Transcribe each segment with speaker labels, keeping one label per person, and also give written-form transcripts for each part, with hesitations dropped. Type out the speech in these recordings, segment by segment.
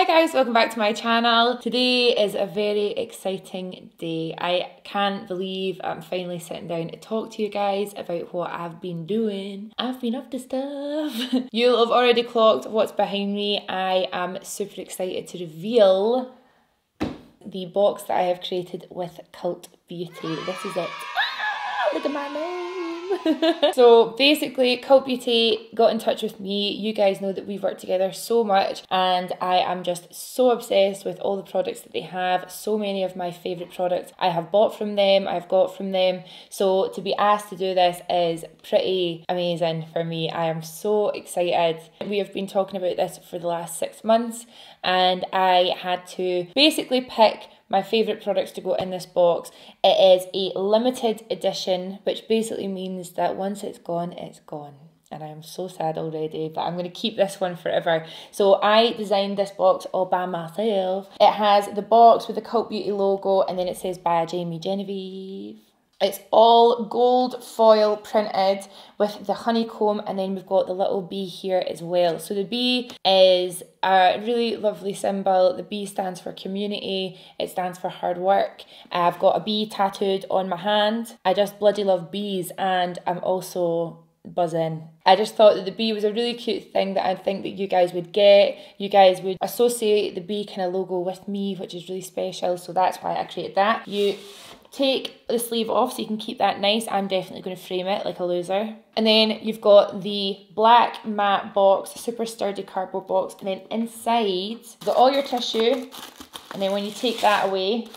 Speaker 1: Hi guys, welcome back to my channel. Today is a very exciting day. I can't believe I'm finally sitting down to talk to you guys about what I've been doing. I've been up to stuff. You'll have already clocked what's behind me. I am super excited to reveal the box that I have created with Cult Beauty. This is it. Look at my name. So basically, Cult Beauty got in touch with me. You guys know that we've worked together so much and I am just so obsessed with all the products that they have. So many of my favourite products I have bought from them, I've got from them. So to be asked to do this is pretty amazing for me. I am so excited. We have been talking about this for the last 6 months and I had to basically pick my favourite products to go in this box. It is a limited edition, which basically means that once it's gone, it's gone. And I'm so sad already, but I'm going to keep this one forever. So I designed this box all by myself. It has the box with the Cult Beauty logo, and then it says by Genevieve. It's all gold foil printed with the honeycomb, and then we've got the little bee here as well. So the bee is a really lovely symbol. The bee stands for community. It stands for hard work. I've got a bee tattooed on my hand. I just bloody love bees, and I'm also buzzing. I just thought that the bee was a really cute thing that I think that you guys would get. You guys would associate the bee kind of logo with me, which is really special. So that's why I created that. You take the sleeve off so you can keep that nice. I'm definitely going to frame it like a loser. And then you've got the black matte box, super sturdy cardboard box, and then inside you've got all your tissue, and then when you take that away,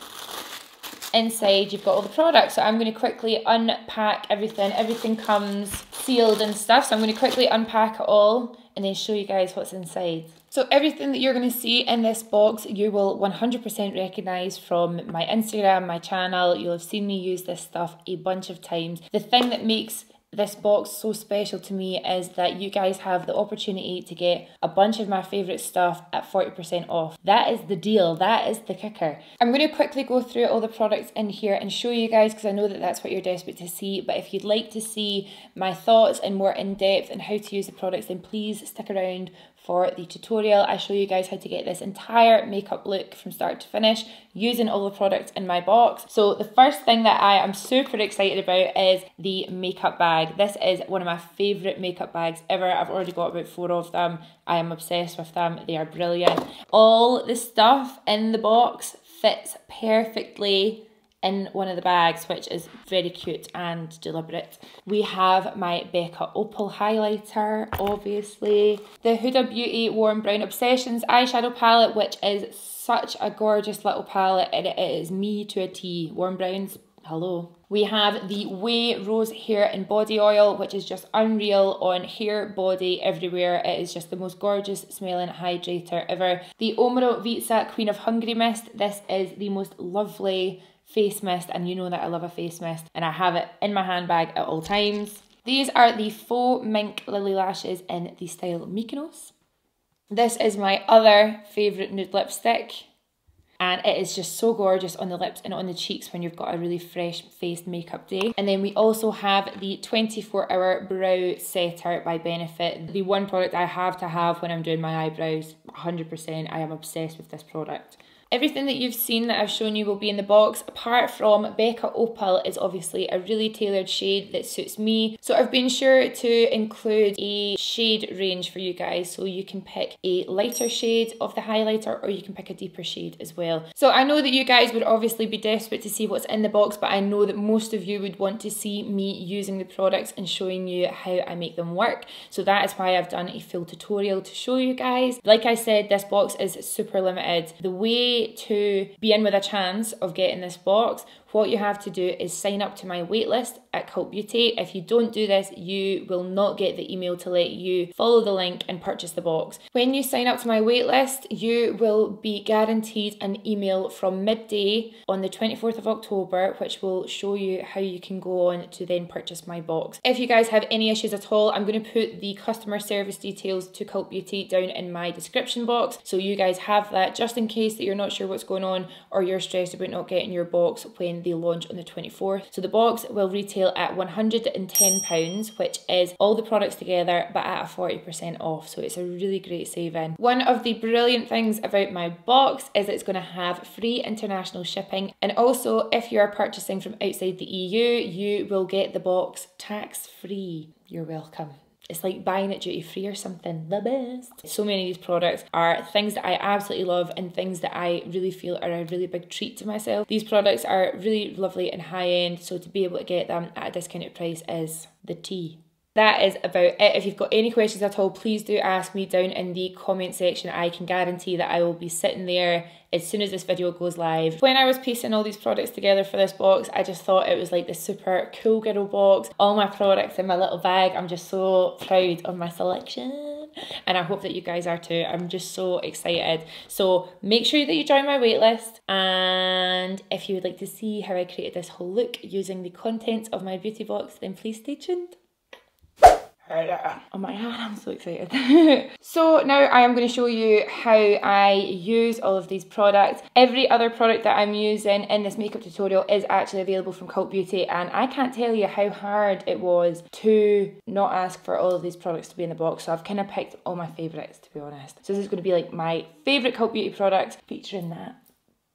Speaker 1: inside you've got all the products. So I'm going to quickly unpack everything. Everything comes sealed and stuff, so I'm going to quickly unpack it all and then show you guys what's inside. So everything that you're going to see in this box, you will 100% recognise from my Instagram, my channel. You'll have seen me use this stuff a bunch of times. The thing that makes this box so special to me is that you guys have the opportunity to get a bunch of my favourite stuff at 40% off. That is the deal. That is the kicker. I'm going to quickly go through all the products in here and show you guys, because I know that that's what you're desperate to see. But if you'd like to see my thoughts and more in depth and how to use the products, then please stick around for the tutorial. I show you guys how to get this entire makeup look from start to finish using all the products in my box. So the first thing that I am super excited about is the makeup bag. This is one of my favourite makeup bags ever. I've already got about 4 of them. I am obsessed with them. They are brilliant. All the stuff in the box fits perfectly in one of the bags, which is very cute and deliberate. We have my Becca Opal highlighter, obviously. The Huda Beauty Warm Brown Obsessions eyeshadow palette, which is such a gorgeous little palette, and it is me to a T. Warm browns, hello. We have the Way Rose Hair and Body Oil, which is just unreal on hair, body, everywhere. It is just the most gorgeous smelling hydrator ever. The Omero Vitsa Queen of Hungary Mist. This is the most lovely face mist, and you know that I love a face mist, and I have it in my handbag at all times. These are the faux mink lily lashes in the style Mykonos. This is my other favourite nude lipstick, and it is just so gorgeous on the lips and on the cheeks when you've got a really fresh faced makeup day. And then we also have the 24-hour brow setter by Benefit, the one product I have to have when I'm doing my eyebrows. 100%, I am obsessed with this product. Everything that you've seen that I've shown you will be in the box, apart from Becca Opal is obviously a really tailored shade that suits me. So I've been sure to include a shade range for you guys, so you can pick a lighter shade of the highlighter or you can pick a deeper shade as well. So I know that you guys would obviously be desperate to see what's in the box, but I know that most of you would want to see me using the products and showing you how I make them work. So that is why I've done a full tutorial to show you guys. Like I said, this box is super limited. The way to be in with a chance of getting this box, what you have to do is sign up to my waitlist at Cult Beauty. If you don't do this, you will not get the email to let you follow the link and purchase the box. When you sign up to my waitlist, you will be guaranteed an email from midday on the 24th of October, which will show you how you can go on to then purchase my box. If you guys have any issues at all, I'm going to put the customer service details to Cult Beauty down in my description box, so you guys have that just in case that you're not sure what's going on or you're stressed about not getting your box when they launch on the 24th. So the box will retail at £110, which is all the products together, but at a 40% off. So it's a really great saving. One of the brilliant things about my box is it's going to have free international shipping. And also, if you are purchasing from outside the EU, you will get the box tax-free. You're welcome. It's like buying it duty free or something, the best. So many of these products are things that I absolutely love and things that I really feel are a really big treat to myself. These products are really lovely and high end, so to be able to get them at a discounted price is the tea. That is about it. If you've got any questions at all, please do ask me down in the comment section. I can guarantee that I will be sitting there as soon as this video goes live. When I was piecing all these products together for this box, I just thought it was like the super cool girl box. All my products in my little bag. I'm just so proud of my selection. And I hope that you guys are too. I'm just so excited. So make sure that you join my waitlist. And if you would like to see how I created this whole look using the contents of my beauty box, then please stay tuned. Oh my god, I'm so excited. So now I am going to show you how I use all of these products. Every other product that I'm using in this makeup tutorial is actually available from Cult Beauty, and I can't tell you how hard it was to not ask for all of these products to be in the box. So I've kind of picked all my favourites, to be honest. So this is going to be like my favourite Cult Beauty product featuring that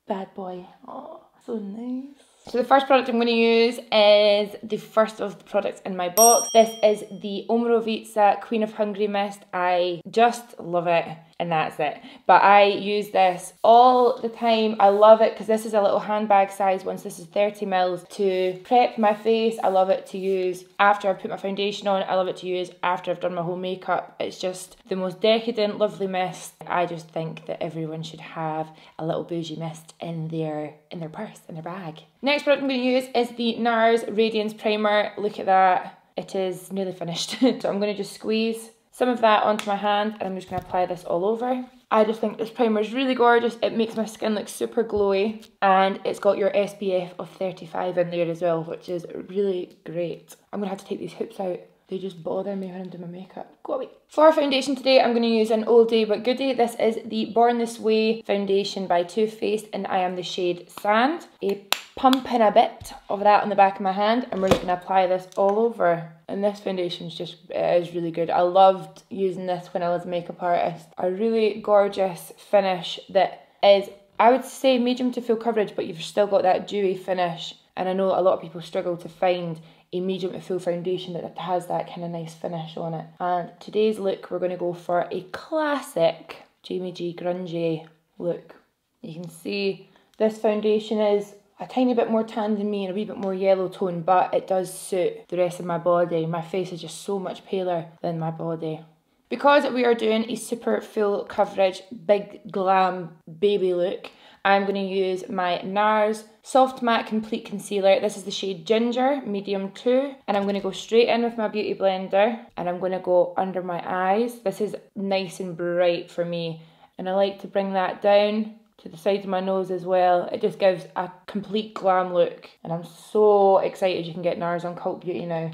Speaker 1: bad boy. Oh, so nice. So the first product I'm going to use is the first of the products in my box. This is the Omorovitsa Queen of Hungary Mist. I just love it, and that's it. But I use this all the time. I love it because this is a little handbag size one. So this is 30 mils to prep my face. I love it to use after I put my foundation on. I love it to use after I've done my whole makeup. It's just the most decadent, lovely mist. I just think that everyone should have a little bougie mist in their purse, in their bag. Next product I'm going to use is the Nars Radiance Primer. Look at that. It is nearly finished. So I'm going to just squeeze some of that onto my hand, and I'm just going to apply this all over. I just think this primer is really gorgeous. It makes my skin look super glowy, and it's got your SPF of 35 in there as well, which is really great. I'm going to have to take these hoops out. They just bother me when I'm doing my makeup. Go away. For foundation today, I'm going to use an oldie but goodie. This is the Born This Way foundation by Too Faced, and I am the shade Sand. A pump in a bit of that on the back of my hand, and we're just going to apply this all over. And this foundation is just, it is really good. I loved using this when I was a makeup artist. A really gorgeous finish that is, I would say, medium to full coverage, but you've still got that dewy finish. And I know a lot of people struggle to find a medium to full foundation that has that kind of nice finish on it. And today's look, we're going to go for a classic Jamie G grungy look. You can see this foundation is a tiny bit more tan than me and a wee bit more yellow tone, but it does suit the rest of my body. My face is just so much paler than my body. Because we are doing a super full coverage, big glam baby look, I'm going to use my Nars Soft Matte Complete Concealer. This is the shade Ginger, medium 2. And I'm going to go straight in with my beauty blender, and I'm going to go under my eyes. This is nice and bright for me, and I like to bring that down to the side of my nose as well. It just gives a complete glam look, and I'm so excited you can get Nars on Cult Beauty now.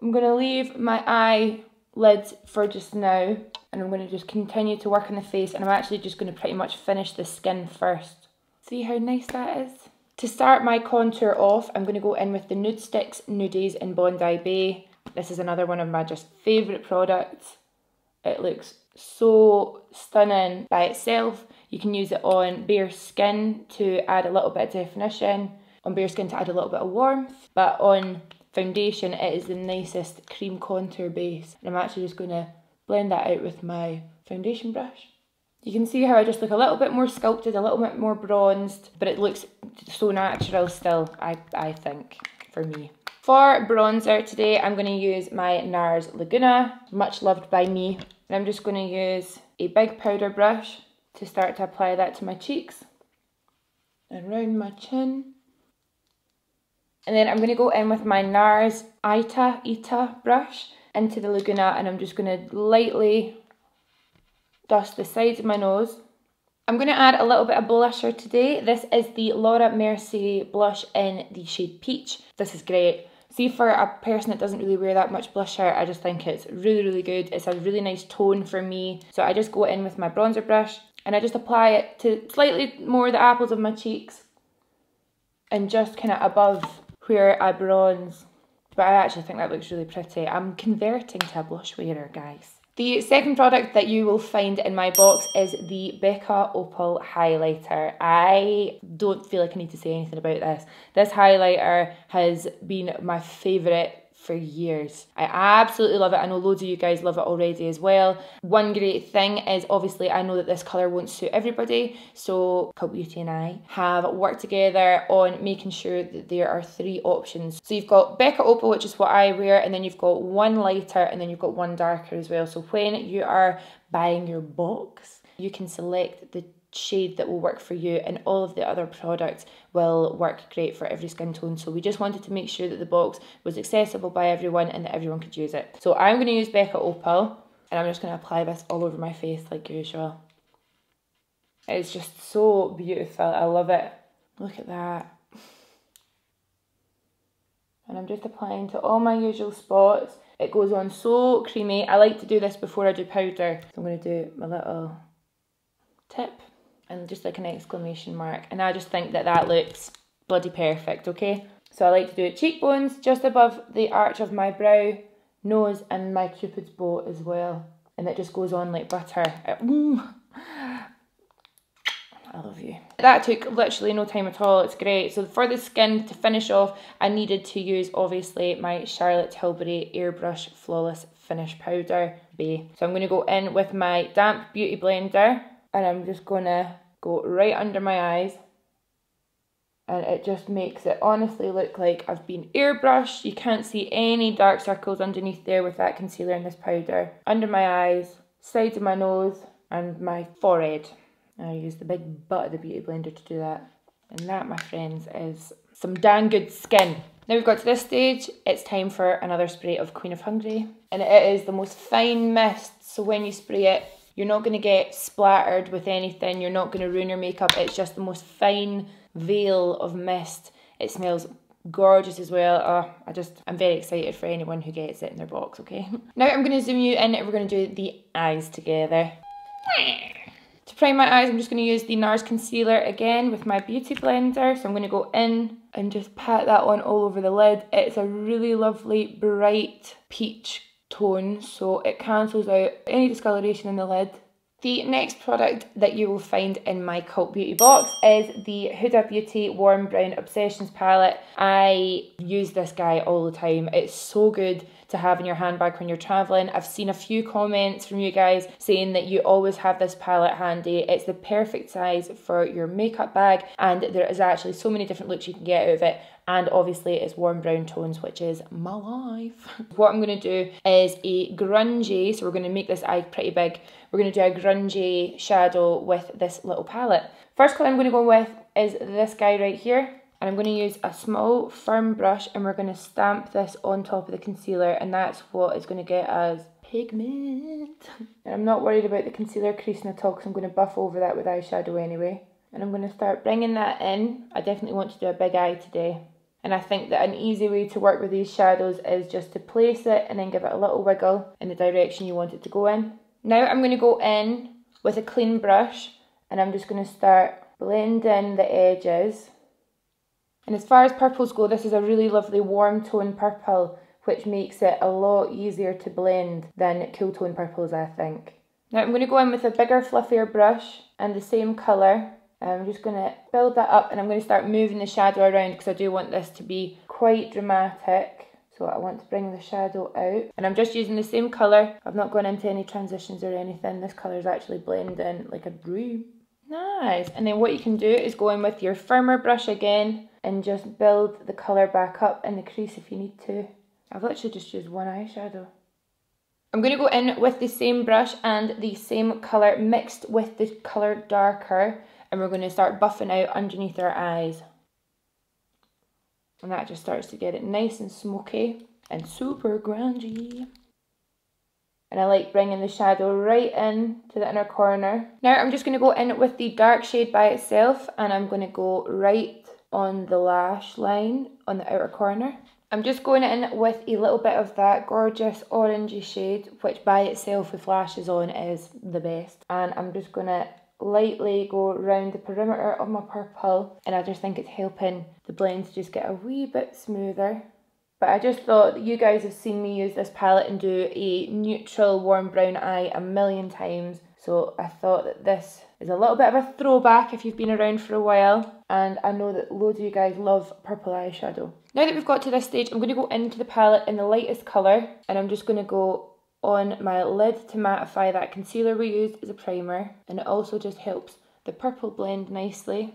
Speaker 1: I'm going to leave my eyelids for just now, and I'm going to just continue to work on the face, and I'm actually just going to pretty much finish the skin first. See how nice that is? To start my contour off, I'm going to go in with the Nude Sticks Nudies in Bondi Bay. This is another one of my just favourite products. It looks so stunning by itself. You can use it on bare skin to add a little bit of definition, on bare skin to add a little bit of warmth, but on foundation it is the nicest cream contour base. And I'm actually just going to blend that out with my foundation brush. You can see how I just look a little bit more sculpted, a little bit more bronzed, but it looks so natural still, I think, for me. For bronzer today, I'm going to use my Nars Laguna, much loved by me. And I'm just going to use a big powder brush to start to apply that to my cheeks and round my chin. And then I'm going to go in with my Nars Ita brush into the Laguna, and I'm just going to lightly dust the sides of my nose. I'm going to add a little bit of blusher today. This is the Laura Mercier blush in the shade Peach. This is great. See, for a person that doesn't really wear that much blusher, I just think it's really, really good. It's a really nice tone for me. So I just go in with my bronzer brush and I just apply it to slightly more the apples of my cheeks. and just kind of above where I bronze. But I actually think that looks really pretty. I'm converting to a blush wearer, guys. The second product that you will find in my box is the Becca Opal highlighter. I don't feel like I need to say anything about this. This highlighter has been my favourite for years. I absolutely love it. I know loads of you guys love it already as well. One great thing is obviously I know that this colour won't suit everybody, so Cult Beauty and I have worked together on making sure that there are 3 options. So you've got Becca Opal, which is what I wear, and then you've got one lighter and then you've got one darker as well. So when you are buying your box, you can select the shade that will work for you, and all of the other products will work great for every skin tone. So we just wanted to make sure that the box was accessible by everyone and that everyone could use it. So I'm going to use Becca Opal, and I'm just going to apply this all over my face like usual. It's just so beautiful. I love it. Look at that. And I'm just applying to all my usual spots. It goes on so creamy. I like to do this before I do powder. So I'm going to do my little tip and just like an exclamation mark, and I just think that that looks bloody perfect. Okay, so I like to do it cheekbones, just above the arch of my brow, nose, and my cupid's bow as well, and it just goes on like butter. I love you. That took literally no time at all. It's great. So for the skin, to finish off, I needed to use obviously my Charlotte Tilbury Airbrush Flawless Finish Powder Bay. So I'm going to go in with my damp beauty blender, and I'm just going to go right under my eyes, and it just makes it honestly look like I've been airbrushed. You can't see any dark circles underneath there with that concealer and this powder. Under my eyes, sides of my nose, and my forehead. I use the big butt of the beauty blender to do that. And that, my friends, is some dang good skin. Now we've got to this stage, it's time for another spray of Queen of Hungary. And it is the most fine mist, so when you spray it, you're not going to get splattered with anything. You're not going to ruin your makeup. It's just the most fine veil of mist. It smells gorgeous as well. Oh, I'm very excited for anyone who gets it in their box, okay? Now I'm going to zoom you in and we're going to do the eyes together. To prime my eyes, I'm just going to use the Nars concealer again with my beauty blender. So I'm going to go in and just pat that on all over the lid. It's a really lovely, bright peach tone, so it cancels out any discoloration in the lid. The next product that you will find in my Cult Beauty box is the Huda Beauty Warm Brown Obsessions palette. I use this guy all the time. It's so good to have in your handbag when you're traveling. I've seen a few comments from you guys saying that you always have this palette handy. It's the perfect size for your makeup bag, and there is actually so many different looks you can get out of it. And obviously it's warm brown tones, which is my life. What I'm going to do is a grungy, so we're going to make this eye pretty big. We're going to do a grungy shadow with this little palette. First colour I'm going to go with is this guy right here. And I'm going to use a small firm brush, and we're going to stamp this on top of the concealer, and that's what is going to get us pigment. And I'm not worried about the concealer creasing at all because I'm going to buff over that with eyeshadow anyway. And I'm going to start bringing that in. I definitely want to do a big eye today. And I think that an easy way to work with these shadows is just to place it and then give it a little wiggle in the direction you want it to go in. Now I'm going to go in with a clean brush, and I'm just going to start blending the edges. And as far as purples go, this is a really lovely warm tone purple, which makes it a lot easier to blend than cool tone purples, I think. Now I'm going to go in with a bigger, fluffier brush and the same colour. I'm just going to build that up, and I'm going to start moving the shadow around because I do want this to be quite dramatic. So I want to bring the shadow out, and I'm just using the same colour. I've not gone into any transitions or anything. This colour is actually blending like a dream. Nice. And then what you can do is go in with your firmer brush again and just build the colour back up in the crease if you need to. I've literally just used one eyeshadow. I'm going to go in with the same brush and the same colour mixed with the colour darker, and we're going to start buffing out underneath our eyes. And that just starts to get it nice and smoky and super grungy. And I like bringing the shadow right in to the inner corner. Now I'm just going to go in with the dark shade by itself, and I'm going to go right on the lash line on the outer corner. I'm just going in with a little bit of that gorgeous orangey shade, which by itself with lashes on is the best. And I'm just going to lightly go around the perimeter of my purple, and I just think it's helping the blend to just get a wee bit smoother. But I just thought that you guys have seen me use this palette and do a neutral warm brown eye a million times, so I thought that this is a little bit of a throwback if you've been around for a while, and I know that loads of you guys love purple eyeshadow. Now that we've got to this stage, I'm going to go into the palette in the lightest colour, and I'm just going to go on my lid to mattify that concealer we used as a primer, and it also just helps the purple blend nicely.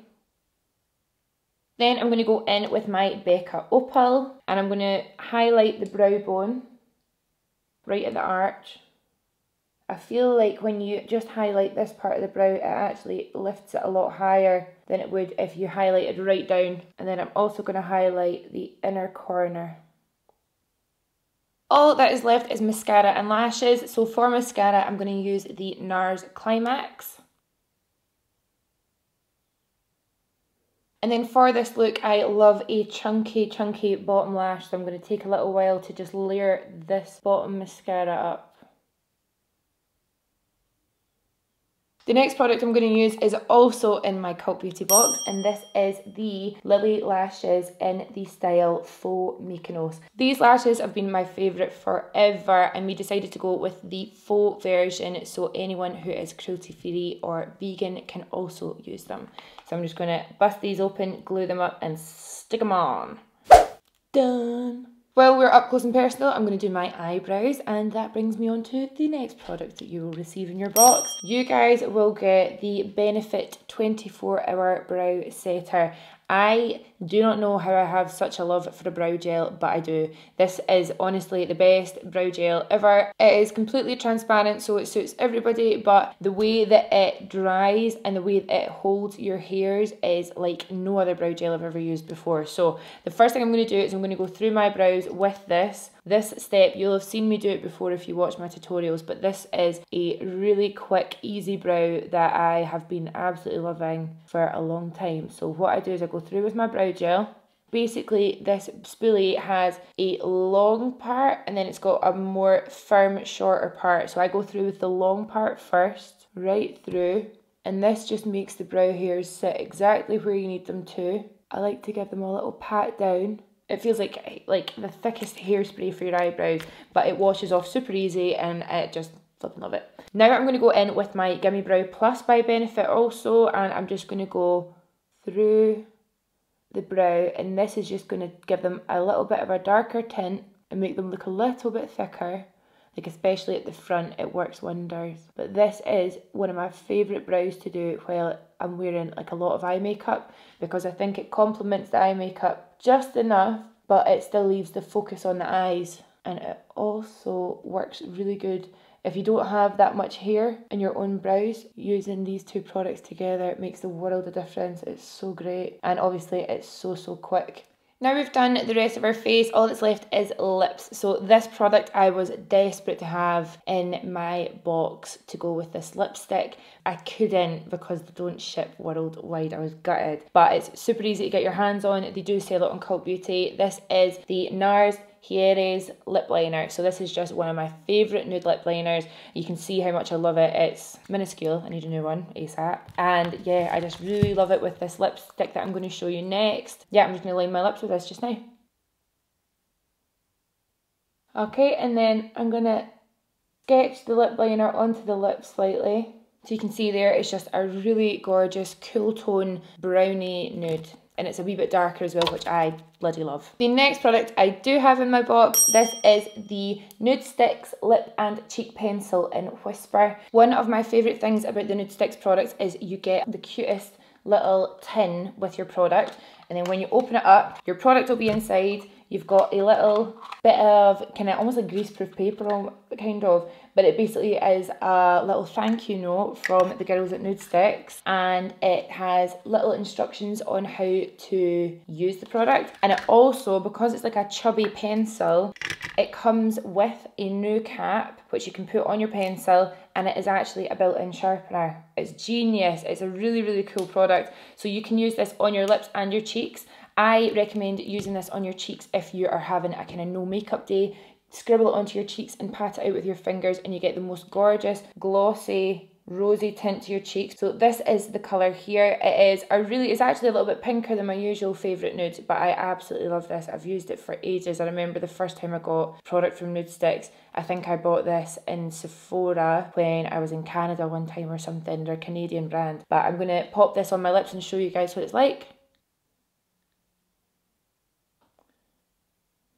Speaker 1: Then I'm going to go in with my Becca Opal, and I'm going to highlight the brow bone right at the arch. I feel like when you just highlight this part of the brow, it actually lifts it a lot higher than it would if you highlighted right down. And then I'm also going to highlight the inner corner. All that is left is mascara and lashes. So for mascara, I'm going to use the Nars Climax. And then for this look, I love a chunky bottom lash. So I'm going to take a little while to just layer this bottom mascara up. The next product I'm going to use is also in my Cult Beauty box, and this is the Lily Lashes in the style Faux Mykonos. These lashes have been my favourite forever, and we decided to go with the faux version so anyone who is cruelty free or vegan can also use them. So I'm just going to bust these open, glue them up and stick them on. Done! While we're up close and personal, I'm going to do my eyebrows, and that brings me on to the next product that you will receive in your box. You guys will get the Benefit 24-Hour Brow Setter. I do not know how I have such a love for a brow gel, but I do. This is honestly the best brow gel ever. It is completely transparent, so it suits everybody, but the way that it dries and the way that it holds your hairs is like no other brow gel I've ever used before. So the first thing I'm going to do is I'm going to go through my brows with this. This step, you'll have seen me do it before if you watch my tutorials, but this is a really quick, easy brow that I have been absolutely loving for a long time. So what I do is I go through with my brow gel. Basically, this spoolie has a long part and then it's got a more firm, shorter part. So I go through with the long part first, right through, and this just makes the brow hairs sit exactly where you need them to. I like to give them a little pat down. It feels like the thickest hairspray for your eyebrows, but it washes off super easy and it just flipping love it. Now I'm going to go in with my Gimme Brow Plus by Benefit also, and I'm just going to go through the brow, and this is just going to give them a little bit of a darker tint and make them look a little bit thicker. Like especially at the front, it works wonders. But this is one of my favourite brows to do while I'm wearing like a lot of eye makeup, because I think it complements the eye makeup just enough, but it still leaves the focus on the eyes. And it also works really good if you don't have that much hair in your own brows. Using these two products together, it makes the world of difference. It's so great, and obviously it's so quick. Now we've done the rest of our face, all that's left is lips. So this product I was desperate to have in my box to go with this lipstick. I couldn't because they don't ship worldwide. I was gutted. But it's super easy to get your hands on. They do sell it on Cult Beauty. This is the Nars Hieres lip liner. So this is just one of my favourite nude lip liners. You can see how much I love it. It's minuscule. I need a new one ASAP. And yeah, I just really love it with this lipstick that I'm going to show you next. Yeah, I'm just going to line my lips with this just now. Okay, and then I'm going to sketch the lip liner onto the lips slightly. So you can see there, it's just a really gorgeous cool tone brownie nude. And it's a wee bit darker as well, which I bloody love. The next product I do have in my box, this is the Nude Sticks Lip and Cheek Pencil in Whisper. One of my favourite things about the Nude Sticks products is you get the cutest little tin with your product, and then when you open it up, your product will be inside. You've got a little bit of kind of almost like greaseproof paper, kind of, but it basically is a little thank you note from the girls at Nude Sticks, and it has little instructions on how to use the product. And it also, because it's like a chubby pencil, it comes with a new cap which you can put on your pencil, and it is actually a built-in sharpener. It's genius. It's a really cool product. So you can use this on your lips and your cheeks. I recommend using this on your cheeks if you are having a kind of no makeup day. Scribble it onto your cheeks and pat it out with your fingers, and you get the most gorgeous, glossy rosy tint to your cheeks. So this is the colour here. It's actually a little bit pinker than my usual favourite nude, but I absolutely love this. I've used it for ages. I remember the first time I got product from Nude Sticks, I think I bought this in Sephora when I was in Canada one time or something. They're a Canadian brand. But I'm going to pop this on my lips and show you guys what it's like.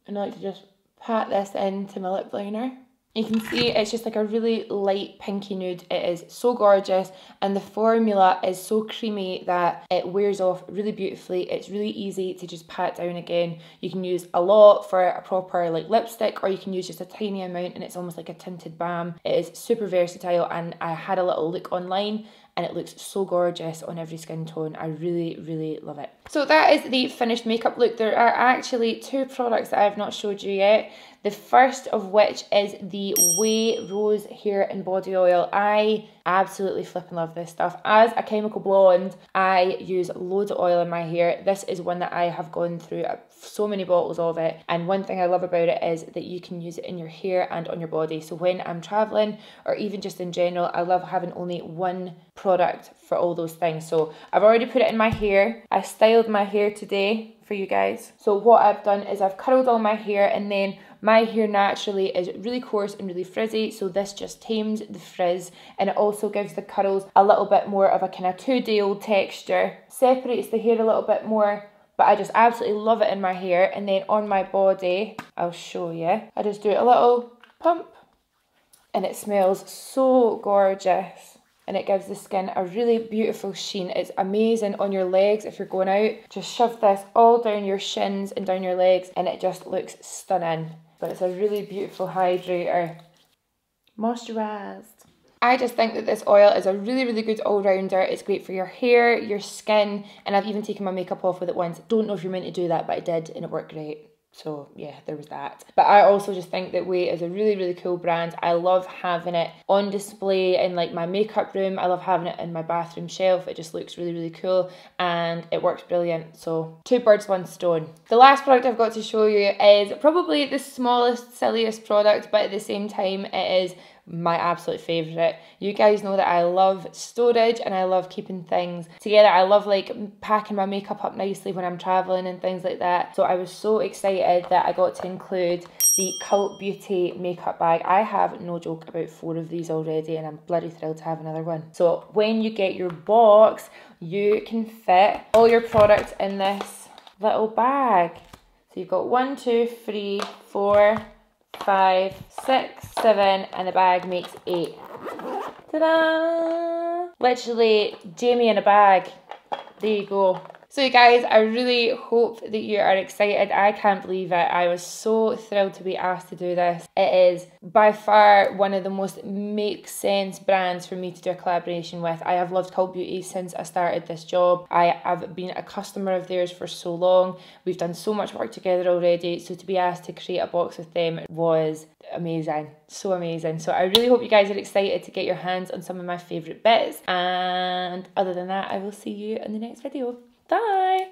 Speaker 1: And I like to just pat this into my lip liner. You can see it's just like a really light pinky nude. It is so gorgeous, and the formula is so creamy that it wears off really beautifully. It's really easy to just pat down again. You can use a lot for a proper like lipstick, or you can use just a tiny amount and it's almost like a tinted balm. It is super versatile, and I had a little look online and it looks so gorgeous on every skin tone. I really, really love it. So that is the finished makeup look. There are actually 2 products that I have not showed you yet. The first of which is the Way Rose Hair and Body Oil. I absolutely flipping love this stuff. As a chemical blonde, I use loads of oil in my hair. This is one that I have gone through so many bottles of it. And one thing I love about it is that you can use it in your hair and on your body. So when I'm traveling, or even just in general, I love having only one product for all those things. So I've already put it in my hair. I styled my hair today for you guys. So what I've done is I've curled all my hair, and then my hair naturally is really coarse and really frizzy, so this just tames the frizz, and it also gives the curls a little bit more of a kind of 2-day-old texture. Separates the hair a little bit more, but I just absolutely love it in my hair. And then on my body, I'll show you. I just do a little pump, and it smells so gorgeous. And it gives the skin a really beautiful sheen. It's amazing on your legs if you're going out. Just shove this all down your shins and down your legs, and it just looks stunning. But it's a really beautiful hydrator. Moisturised. I just think that this oil is a really, really good all-rounder. It's great for your hair, your skin, and I've even taken my makeup off with it once. Don't know if you're meant to do that, but I did, and it worked great. So yeah, there was that. But I also just think that Way is a really, really cool brand. I love having it on display in like my makeup room. I love having it in my bathroom shelf. It just looks really, really cool, and it works brilliant. So 2 birds, 1 stone. The last product I've got to show you is probably the smallest, silliest product, but at the same time it is my absolute favourite. You guys know that I love storage and I love keeping things together. I love like packing my makeup up nicely when I'm travelling and things like that. So I was so excited that I got to include the Cult Beauty makeup bag. I have, no joke, about 4 of these already, and I'm bloody thrilled to have another one. So when you get your box, you can fit all your products in this little bag. So you've got 1, 2, 3, 4, 5, 6, 7, and the bag makes 8. Ta-da! Literally, Jamie in a bag. There you go. So you guys, I really hope that you are excited. I can't believe it. I was so thrilled to be asked to do this. It is by far one of the most make sense brands for me to do a collaboration with. I have loved Cult Beauty since I started this job. I have been a customer of theirs for so long. We've done so much work together already. So to be asked to create a box with them was amazing. So amazing. So I really hope you guys are excited to get your hands on some of my favourite bits. And other than that, I will see you in the next video. Bye!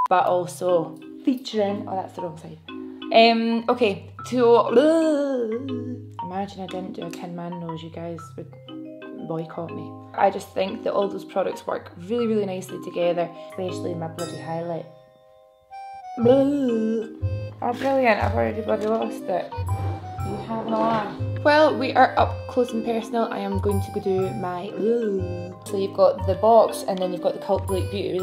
Speaker 1: But also featuring, oh, that's the wrong side. Okay, imagine I didn't do a Tin Man nose, you guys would boycott me. I just think that all those products work really, really nicely together, especially my bloody highlight. Oh, brilliant, I've already bloody lost it. You have no laugh. Well, we are up close and personal. I am going to go do my So you've got the box, and then you've got the Cult Beauty